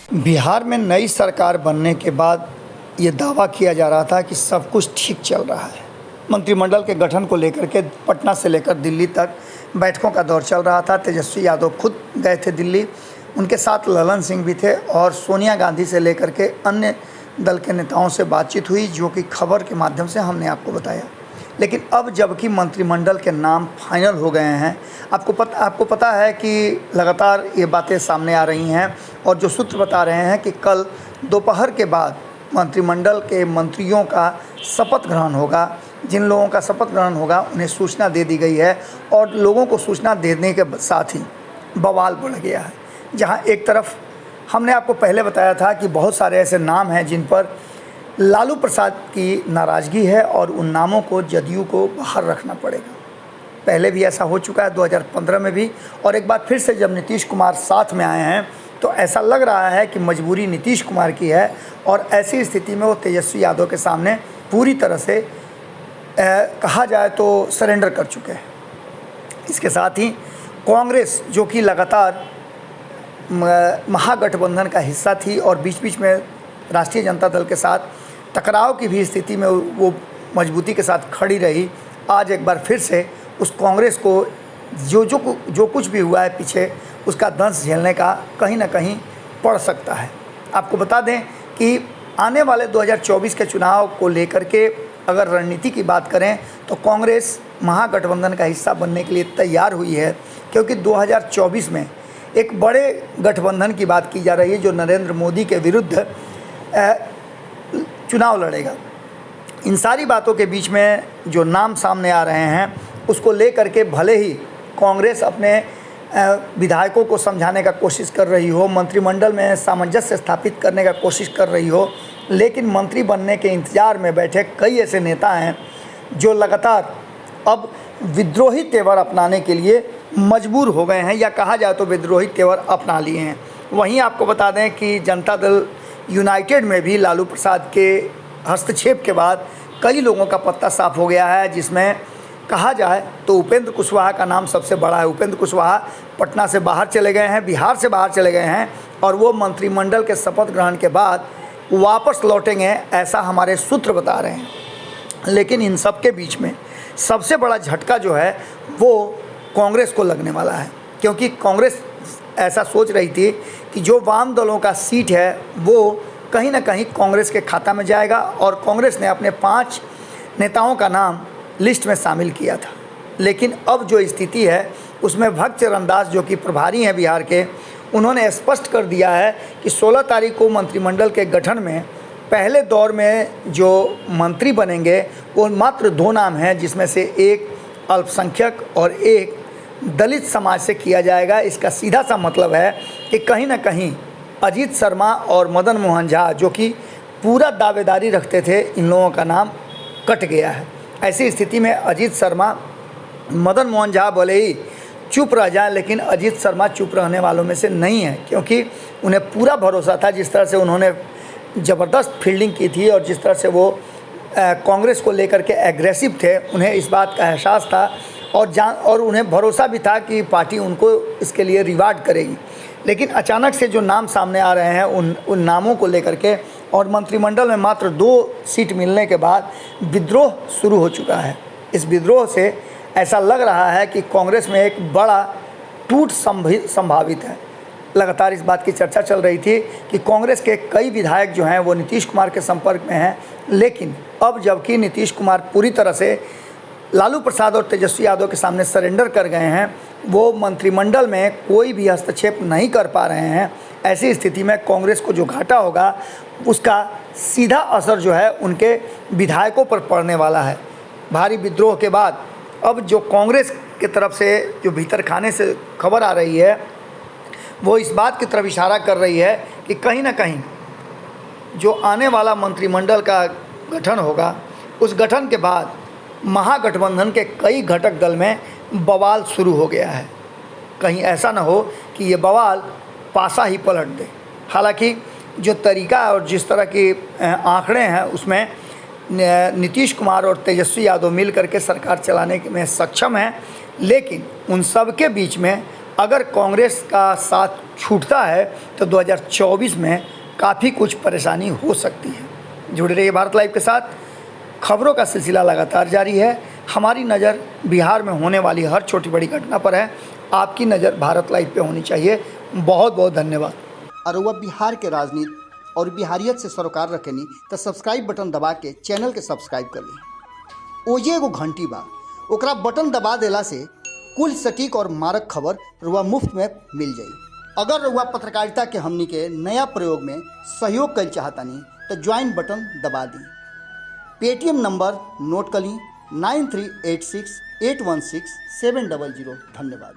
बिहार में नई सरकार बनने के बाद ये दावा किया जा रहा था कि सब कुछ ठीक चल रहा है। मंत्रिमंडल के गठन को लेकर के पटना से लेकर दिल्ली तक बैठकों का दौर चल रहा था। तेजस्वी यादव खुद गए थे दिल्ली, उनके साथ ललन सिंह भी थे और सोनिया गांधी से लेकर के अन्य दल के नेताओं से बातचीत हुई, जो कि खबर के माध्यम से हमने आपको बताया। लेकिन अब जबकि मंत्रिमंडल के नाम फाइनल हो गए हैं, आपको पता है कि लगातार ये बातें सामने आ रही हैं और जो सूत्र बता रहे हैं कि कल दोपहर के बाद मंत्रिमंडल के मंत्रियों का शपथ ग्रहण होगा। जिन लोगों का शपथ ग्रहण होगा उन्हें सूचना दे दी गई है और लोगों को सूचना देने के साथ ही बवाल बढ़ गया है। जहां एक तरफ हमने आपको पहले बताया था कि बहुत सारे ऐसे नाम हैं जिन पर लालू प्रसाद की नाराज़गी है और उन नामों को जदयू को बाहर रखना पड़ेगा। पहले भी ऐसा हो चुका है 2015 में भी, और एक बार फिर से जब नीतीश कुमार साथ में आए हैं तो ऐसा लग रहा है कि मजबूरी नीतीश कुमार की है और ऐसी स्थिति में वो तेजस्वी यादव के सामने पूरी तरह से कहा जाए तो सरेंडर कर चुके हैं। इसके साथ ही कांग्रेस, जो कि लगातार महागठबंधन का हिस्सा थी और बीच बीच में राष्ट्रीय जनता दल के साथ टकराव की भी स्थिति में वो मजबूती के साथ खड़ी रही, आज एक बार फिर से उस कांग्रेस को जो कुछ भी हुआ है पीछे, उसका दंश झेलने का कहीं ना कहीं पड़ सकता है। आपको बता दें कि आने वाले 2024 के चुनाव को लेकर के अगर रणनीति की बात करें तो कांग्रेस महागठबंधन का हिस्सा बनने के लिए तैयार हुई है, क्योंकि 2024 में एक बड़े गठबंधन की बात की जा रही है जो नरेंद्र मोदी के विरुद्ध चुनाव लड़ेगा। इन सारी बातों के बीच में जो नाम सामने आ रहे हैं उसको लेकर के भले ही कांग्रेस अपने विधायकों को समझाने का कोशिश कर रही हो, मंत्रिमंडल में सामंजस्य स्थापित करने का कोशिश कर रही हो, लेकिन मंत्री बनने के इंतज़ार में बैठे कई ऐसे नेता हैं जो लगातार अब विद्रोही तेवर अपनाने के लिए मजबूर हो गए हैं, या कहा जाए तो विद्रोही तेवर अपना लिए हैं। वहीं आपको बता दें कि जनता दल यूनाइटेड में भी लालू प्रसाद के हस्तक्षेप के बाद कई लोगों का पत्ता साफ हो गया है, जिसमें कहा जाए तो उपेंद्र कुशवाहा का नाम सबसे बड़ा है। उपेंद्र कुशवाहा पटना से बाहर चले गए हैं, बिहार से बाहर चले गए हैं और वो मंत्रिमंडल के शपथ ग्रहण के बाद वापस लौटेंगे, ऐसा हमारे सूत्र बता रहे हैं। लेकिन इन सब के बीच में सबसे बड़ा झटका जो है वो कांग्रेस को लगने वाला है, क्योंकि कांग्रेस ऐसा सोच रही थी कि जो वाम दलों का सीट है वो कहीं ना कहीं कांग्रेस के खाता में जाएगा और कांग्रेस ने अपने 5 नेताओं का नाम लिस्ट में शामिल किया था। लेकिन अब जो स्थिति है उसमें भक्त चरण दास, जो कि प्रभारी हैं बिहार के, उन्होंने स्पष्ट कर दिया है कि 16 तारीख को मंत्रिमंडल के गठन में पहले दौर में जो मंत्री बनेंगे वो मात्र 2 नाम हैं, जिसमें से एक अल्पसंख्यक और एक दलित समाज से किया जाएगा। इसका सीधा सा मतलब है कि कहीं ना कहीं अजीत शर्मा और मदन मोहन झा, जो कि पूरा दावेदारी रखते थे, इन लोगों का नाम कट गया है। ऐसी स्थिति में अजीत शर्मा, मदन मोहन झा भले ही चुप रह जाए, लेकिन अजीत शर्मा चुप रहने वालों में से नहीं है, क्योंकि उन्हें पूरा भरोसा था, जिस तरह से उन्होंने ज़बरदस्त फील्डिंग की थी और जिस तरह से वो कांग्रेस को लेकर के एग्रेसिव थे, उन्हें इस बात का एहसास था और उन्हें भरोसा भी था कि पार्टी उनको इसके लिए रिवार्ड करेगी। लेकिन अचानक से जो नाम सामने आ रहे हैं उन नामों को लेकर के और मंत्रिमंडल में मात्र 2 सीट मिलने के बाद विद्रोह शुरू हो चुका है। इस विद्रोह से ऐसा लग रहा है कि कांग्रेस में एक बड़ा टूट संभावित है। लगातार इस बात की चर्चा चल रही थी कि कांग्रेस के कई विधायक जो हैं वो नीतीश कुमार के संपर्क में हैं, लेकिन अब जबकि नीतीश कुमार पूरी तरह से लालू प्रसाद और तेजस्वी यादव के सामने सरेंडर कर गए हैं, वो मंत्रिमंडल में कोई भी हस्तक्षेप नहीं कर पा रहे हैं। ऐसी स्थिति में कांग्रेस को जो घाटा होगा उसका सीधा असर जो है उनके विधायकों पर पड़ने वाला है। भारी विद्रोह के बाद अब जो कांग्रेस की तरफ से जो भीतर खाने से खबर आ रही है वो इस बात की तरफ इशारा कर रही है कि कहीं ना कहीं जो आने वाला मंत्रिमंडल का गठन होगा, उस गठन के बाद महागठबंधन के कई घटक दल में बवाल शुरू हो गया है। कहीं ऐसा ना हो कि ये बवाल पासा ही पलट दे। हालांकि जो तरीका और जिस तरह के आंकड़े हैं उसमें नीतीश कुमार और तेजस्वी यादव मिल करके सरकार चलाने में सक्षम हैं, लेकिन उन सब के बीच में अगर कांग्रेस का साथ छूटता है तो 2024 में काफ़ी कुछ परेशानी हो सकती है। जुड़े रहिए भारत लाइव के साथ। खबरों का सिलसिला लगातार जारी है। हमारी नज़र बिहार में होने वाली हर छोटी बड़ी घटना पर है। आपकी नज़र भारत लाइव पे होनी चाहिए। बहुत बहुत धन्यवाद। और वह बिहार के राजनीति और बिहारियत से सरोकार रखेनी तो सब्सक्राइब बटन दबा के चैनल के सब्सक्राइब कर ली। ओजे एगो घंटी बा, ओकरा बटन दबा देला से कुल सटीक और मारक खबर रुआ मुफ्त में मिल जाई। अगर रुआ पत्रकारिता के हमनी के नया प्रयोग में सहयोग कर चाहतानी तो ज्वाइन बटन दबा दी। पेटीएम नंबर नोट कर ली 9386816700। धन्यवाद।